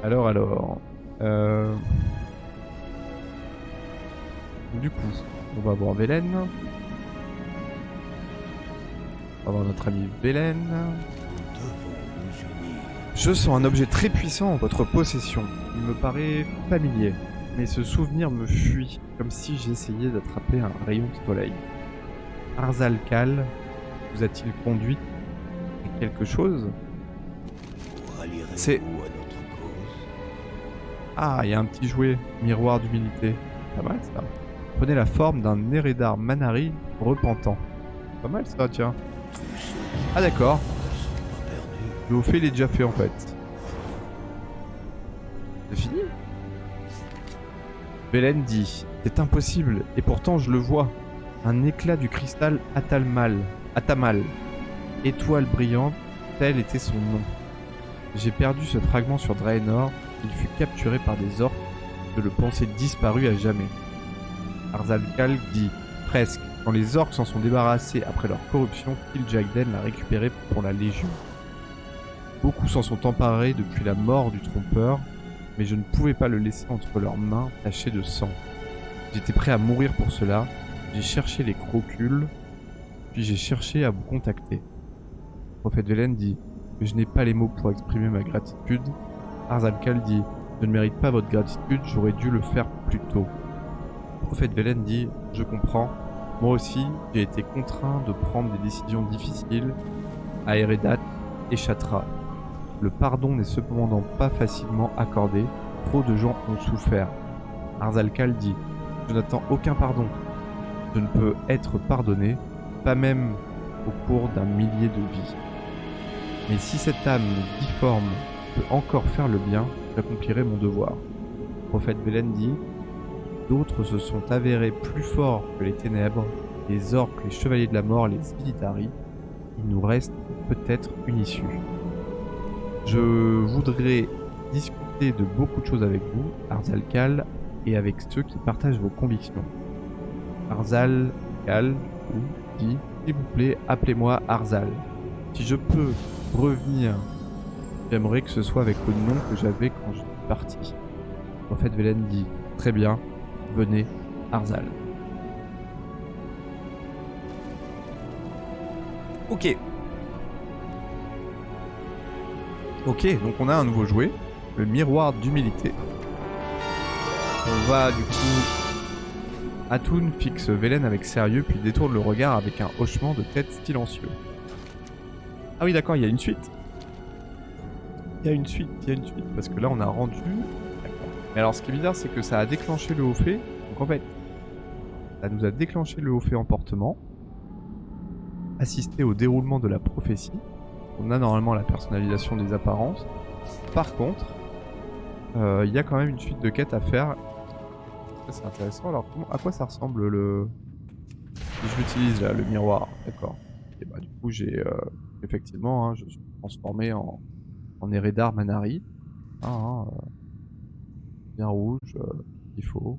Alors. Euh... Du coup, on va voir Velen. On va voir notre ami Velen. Je sens un objet très puissant en votre possession. Il me paraît familier, mais ce souvenir me fuit, comme si j'essayais d'attraper un rayon de soleil. Arzalkal vous a-t-il conduit à quelque chose? C'est... Ah, il y a un petit jouet, miroir d'humilité. Pas mal ça. Prenez la forme d'un Eredar Manari repentant. Pas mal ça, tiens. Ah d'accord. Le haut fait, il est déjà fait en fait. C'est fini? Velen dit, c'est impossible, et pourtant je le vois. Un éclat du cristal Atamal. Étoile brillante, tel était son nom. J'ai perdu ce fragment sur Draenor, il fut capturé par des orques, je le pensais disparu à jamais. Arzalkal dit, presque, quand les orques s'en sont débarrassés après leur corruption, Kil'jaeden l'a récupéré pour la Légion. Beaucoup s'en sont emparés depuis la mort du trompeur, mais je ne pouvais pas le laisser entre leurs mains tachées de sang. J'étais prêt à mourir pour cela, j'ai cherché les crocules, puis j'ai cherché à vous contacter. Le prophète Velen dit que je n'ai pas les mots pour exprimer ma gratitude. Arzalkal dit, je ne mérite pas votre gratitude, j'aurais dû le faire plus tôt. Le prophète Velen dit, je comprends, moi aussi j'ai été contraint de prendre des décisions difficiles à Eredat et Shatra. Le pardon n'est cependant pas facilement accordé, trop de gens ont souffert. Arzalkal dit, je n'attends aucun pardon. Je ne peux être pardonné, pas même au cours d'un millier de vies. Mais si cette âme difforme peut encore faire le bien, j'accomplirai mon devoir. Le prophète Velen dit, d'autres se sont avérés plus forts que les ténèbres, les orques, les chevaliers de la mort, les Illithari. Il nous reste peut-être une issue. Je voudrais discuter de beaucoup de choses avec vous, Arzalkal, et avec ceux qui partagent vos convictions. Arzalkal dit, s'il vous plaît, appelez-moi Arzal. Si je peux revenir, j'aimerais que ce soit avec le nom que j'avais quand je suis parti. Le prophète Velen dit, très bien, venez, Arzal. Ok. Ok, donc on a un nouveau jouet, le miroir d'humilité. On va du coup... Atun fixe Velen avec sérieux puis détourne le regard avec un hochement de tête silencieux. Ah oui d'accord, il y a une suite. Il y a une suite, parce que là on a rendu... D'accord. Mais alors ce qui est bizarre c'est que ça a déclenché le haut fait. Donc en fait, ça nous a déclenché le haut fait emportement. Assister au déroulement de la prophétie. On a normalement la personnalisation des apparences. Par contre, il y a quand même une suite de quêtes à faire. C'est intéressant. Alors, à quoi ça ressemble le... Si je l'utilise là, le miroir, d'accord. Et bah du coup, j'ai effectivement, hein, je suis transformé en Eredar Manari. Ah, hein, bien rouge, il faut.